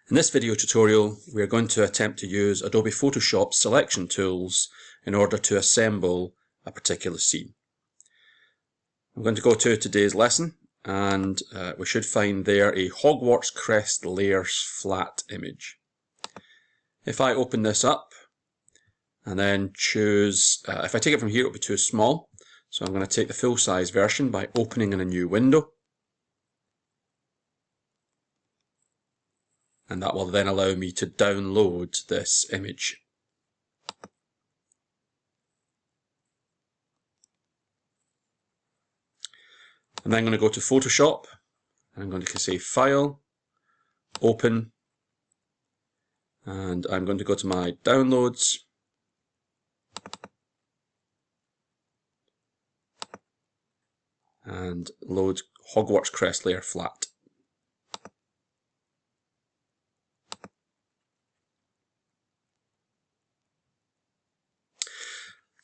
In this video tutorial, we are going to attempt to use Adobe Photoshop's selection tools in order to assemble a particular scene. I'm going to go to today's lesson, and we should find there a Hogwarts Crest layers flat image. If I open this up and then choose, if I take it from here, it'll be too small, so I'm going to take the full size version by opening in a new window. And that will then allow me to download this image. I'm then going to go to Photoshop, and I'm going to say File, Open, and I'm going to go to my Downloads, and load Hogwarts Crest layer flat.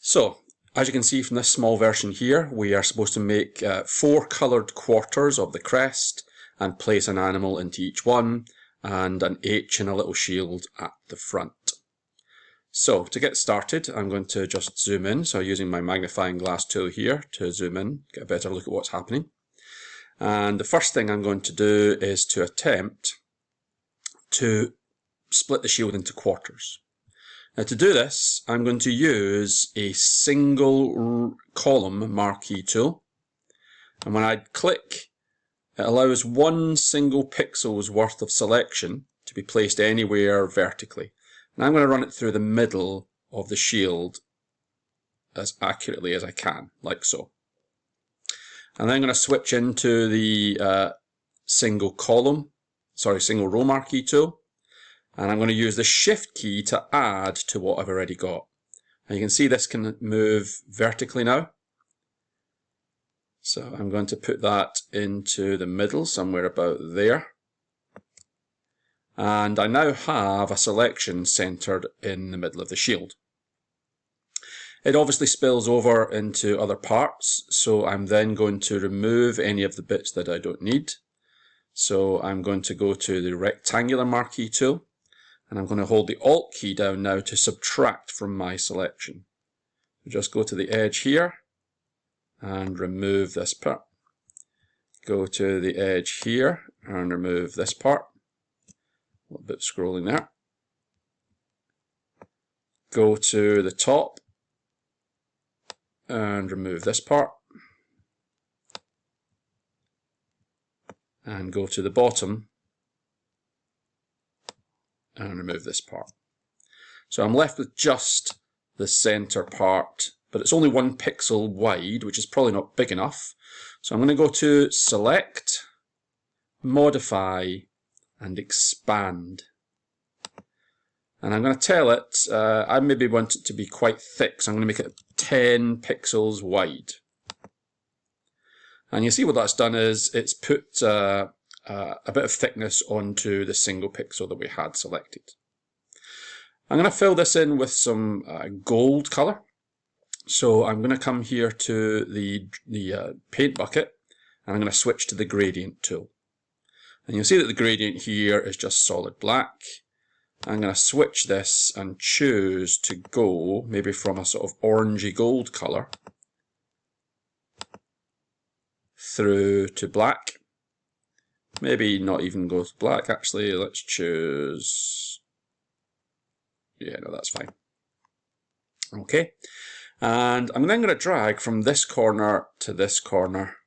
So, as you can see from this small version here, we are supposed to make 4 coloured quarters of the crest and place an animal into each one, and an H and a little shield at the front. So, to get started, I'm going to just zoom in, so using my magnifying glass tool here to zoom in, get a better look at what's happening. And the first thing I'm going to do is to attempt to split the shield into quarters. Now to do this, I'm going to use a single column marquee tool, and when I click, it allows one single pixel's worth of selection to be placed anywhere vertically. And I'm going to run it through the middle of the shield as accurately as I can, like so. And then I'm going to switch into the single row marquee tool. And I'm going to use the Shift key to add to what I've already got. And you can see this can move vertically now. So I'm going to put that into the middle, somewhere about there. And I now have a selection centered in the middle of the shield. It obviously spills over into other parts, so I'm then going to remove any of the bits that I don't need. So I'm going to go to the rectangular marquee tool. And I'm going to hold the Alt key down now to subtract from my selection. Just go to the edge here and remove this part. Go to the edge here and remove this part. A little bit of scrolling there. Go to the top and remove this part. And go to the bottom and remove this part. So I'm left with just the center part, but it's only 1 pixel wide, which is probably not big enough. So I'm going to go to Select, Modify, and Expand. And I'm going to tell it, I maybe want it to be quite thick, so I'm going to make it 10 pixels wide. And you see what that's done is it's put a bit of thickness onto the single pixel that we had selected. I'm going to fill this in with some gold colour. So I'm going to come here to the paint bucket, and I'm going to switch to the gradient tool. And you'll see that the gradient here is just solid black. I'm going to switch this and choose to go maybe from a sort of orangey gold colour through to black. Maybe not even go to black, actually. Let's choose... Yeah, no, that's fine. Okay. And I'm then going to drag from this corner to this corner.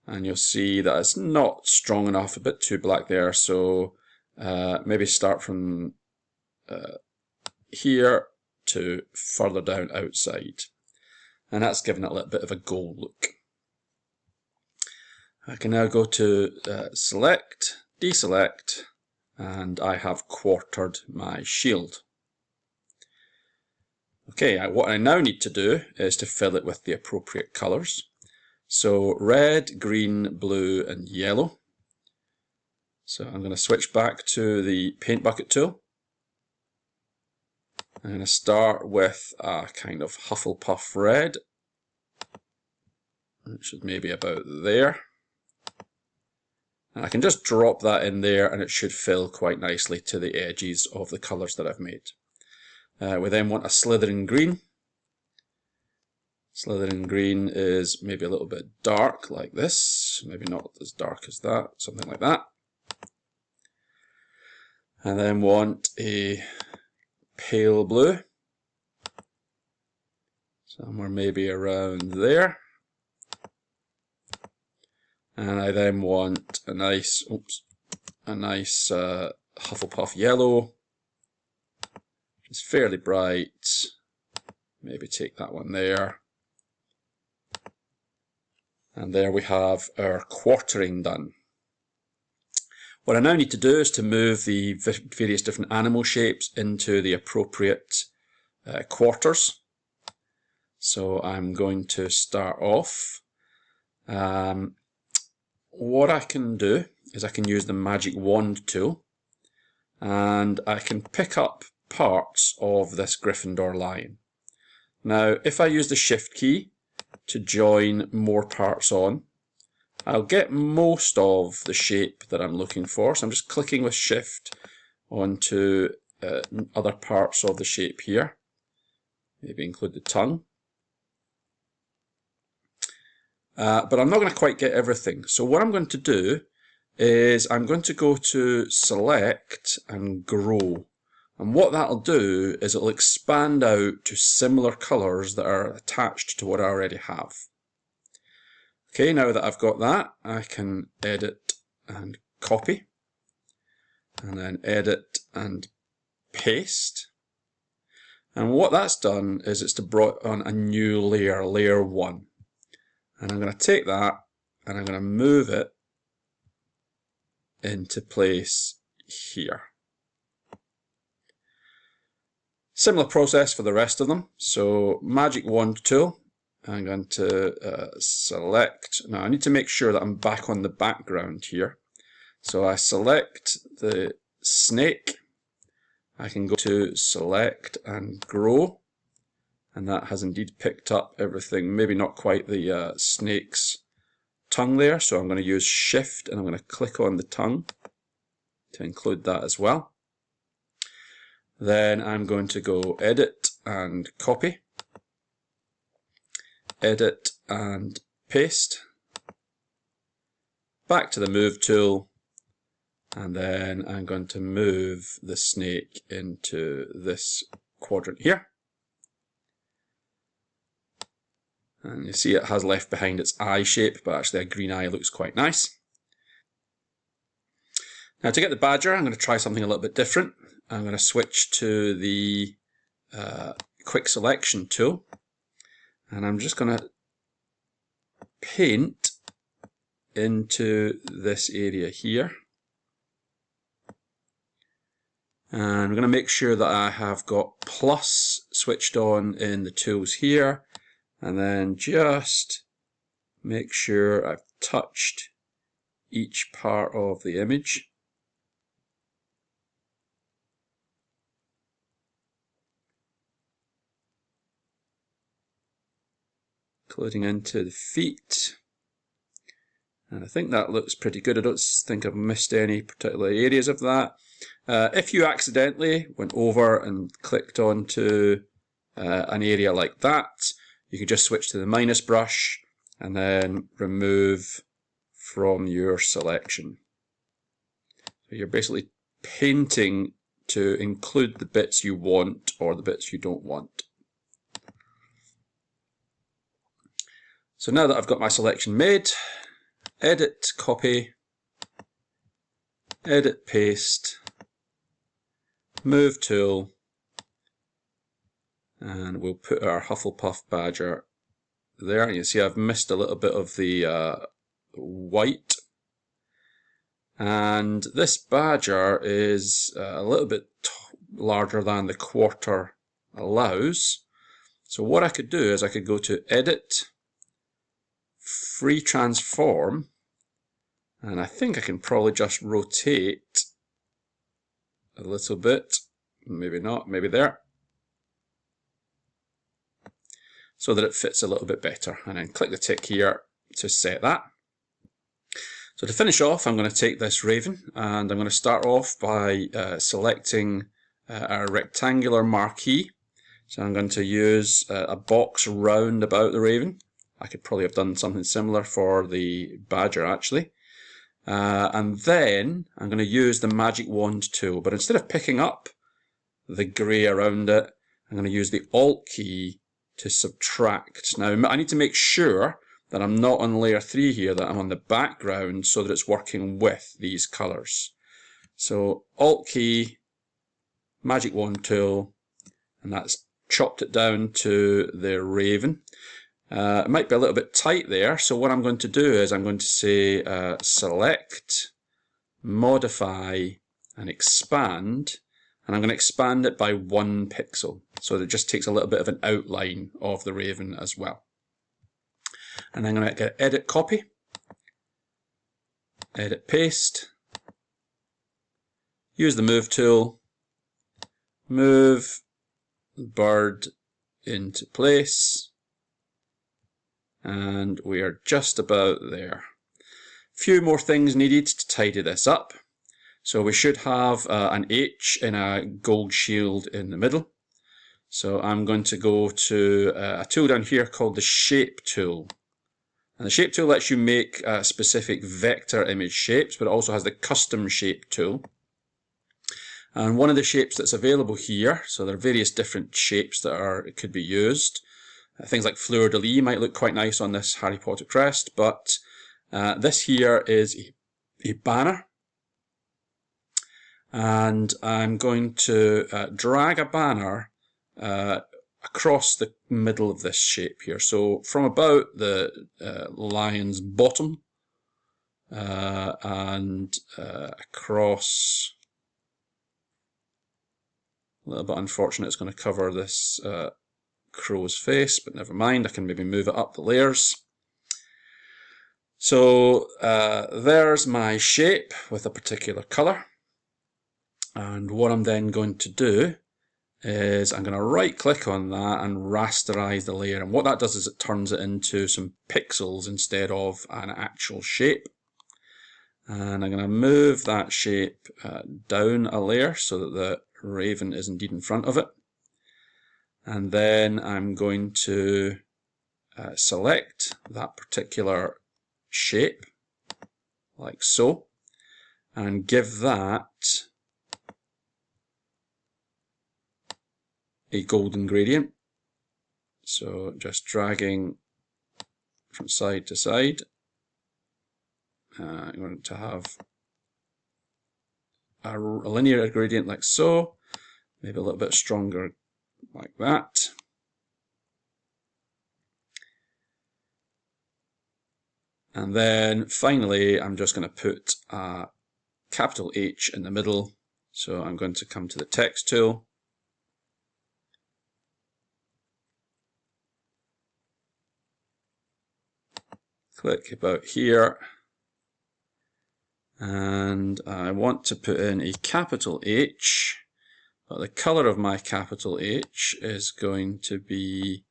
And you'll see that it's not strong enough, a bit too black there. So maybe start from here to further down outside. And that's giving it a little bit of a gold look. I can now go to Select, Deselect, and I have quartered my shield. Okay, what I now need to do is to fill it with the appropriate colours. So red, green, blue, and yellow. So I'm going to switch back to the paint bucket tool. I'm going to start with a kind of Hufflepuff red, which is maybe about there. And I can just drop that in there and it should fill quite nicely to the edges of the colours that I've made. We then want a Slytherin green. Slytherin green is maybe a little bit dark like this, maybe not as dark as that, something like that. And then want a pale blue, somewhere maybe around there. And I then want a nice, Hufflepuff yellow. It's fairly bright. Maybe take that one there. And there we have our quartering done. What I now need to do is to move the various different animal shapes into the appropriate quarters. So I'm going to start off. What I can do is I can use the magic wand tool and I can pick up parts of this Gryffindor lion. Now, if I use the shift key to join more parts on, I'll get most of the shape that I'm looking for. So I'm just clicking with shift onto other parts of the shape here. Maybe include the tongue. But I'm not going to quite get everything. So what I'm going to do is I'm going to go to select and grow. And what that'll do is it'll expand out to similar colours that are attached to what I already have. Okay, now that I've got that, I can edit and copy. And then edit and paste. And what that's done is it's brought on a new layer, layer 1. And I'm going to take that and I'm going to move it into place here. Similar process for the rest of them. So magic wand tool, I'm going to select. Now I need to make sure that I'm back on the background here. So I select the snake. I can go to select and grow. And that has indeed picked up everything, maybe not quite the snake's tongue there. So I'm going to use shift and I'm going to click on the tongue to include that as well. Then I'm going to go edit and copy, edit and paste, back to the move tool, and then I'm going to move the snake into this quadrant here. And you see it has left behind its eye shape, but actually a green eye looks quite nice. Now to get the badger, I'm going to try something a little bit different. I'm going to switch to the quick selection tool. And I'm just going to paint into this area here. And I'm going to make sure that I have got plus switched on in the tools here. And then just make sure I've touched each part of the image. Including into the feet. And I think that looks pretty good. I don't think I've missed any particular areas of that. If you accidentally went over and clicked onto an area like that, you can just switch to the minus brush and then remove from your selection. So you're basically painting to include the bits you want or the bits you don't want. So now that I've got my selection made, edit, copy, edit, paste, move tool, and we'll put our Hufflepuff badger there. And you see I've missed a little bit of the white. And this badger is a little bit larger than the quarter allows. So what I could do is I could go to edit, free transform, and I think I can probably just rotate a little bit, maybe not, maybe there, so that it fits a little bit better, and then click the tick here to set that. So to finish off, I'm going to take this raven and I'm going to start off by selecting our rectangular marquee. So I'm going to use a box round about the raven. I could probably have done something similar for the badger actually. And then I'm going to use the magic wand tool, but instead of picking up the grey around it, I'm going to use the Alt key to subtract. Now I need to make sure that I'm not on layer 3 here, that I'm on the background so that it's working with these colours. So Alt key, magic wand tool, and that's chopped it down to the raven. It might be a little bit tight there, so what I'm going to do is I'm going to say select, modify and expand, and I'm going to expand it by 1 pixel so that it just takes a little bit of an outline of the raven as well. And I'm going to get edit copy, edit paste, use the move tool, move bird into place, and we are just about there. Few more things needed to tidy this up. So we should have an H in a gold shield in the middle. So I'm going to go to a tool down here called the shape tool. And the shape tool lets you make specific vector image shapes, but it also has the custom shape tool. And one of the shapes that's available here, so there are various different shapes that could be used. Things like fleur-de-lis might look quite nice on this Harry Potter crest, but this here is a banner. And I'm going to drag a banner across the middle of this shape here. So from about the lion's bottom and across, a little bit unfortunate it's going to cover this crow's face, but never mind, I can maybe move it up the layers. So there's my shape with a particular colour. And what I'm then going to do is I'm going to right click on that and rasterize the layer, and what that does is it turns it into some pixels instead of an actual shape. And I'm going to move that shape down a layer so that the raven is indeed in front of it, and then I'm going to select that particular shape like so and give that a golden gradient. So just dragging from side to side. I'm going to have a linear gradient like so, maybe a little bit stronger like that. And then finally I'm just going to put a capital H in the middle. So I'm going to come to the text tool, click about here, and I want to put in a capital H, but the colour of my capital H is going to be,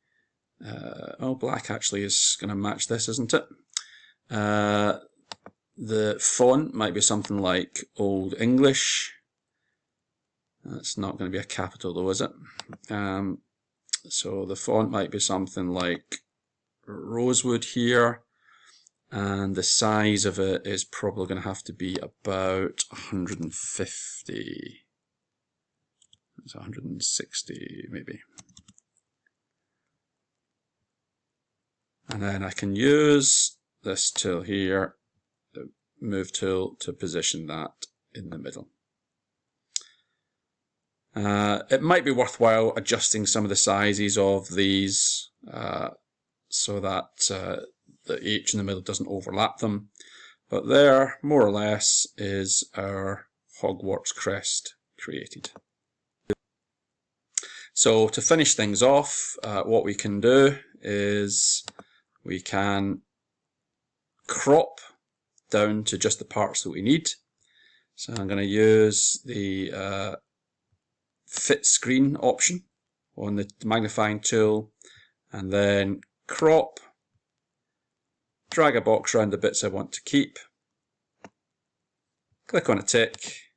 black actually is going to match this, isn't it? The font might be something like Old English. That's not going to be a capital though, is it? So the font might be something like Rosewood here. And the size of it is probably going to have to be about 150. It's 160 maybe. And then I can use this tool here, the move tool, to position that in the middle. It might be worthwhile adjusting some of the sizes of these so that the H in the middle doesn't overlap them, but there, more or less, is our Hogwarts Crest created. So to finish things off, what we can do is we can crop down to just the parts that we need. So I'm going to use the fit screen option on the magnifying tool, and then crop, drag a box around the bits I want to keep, click on a tick,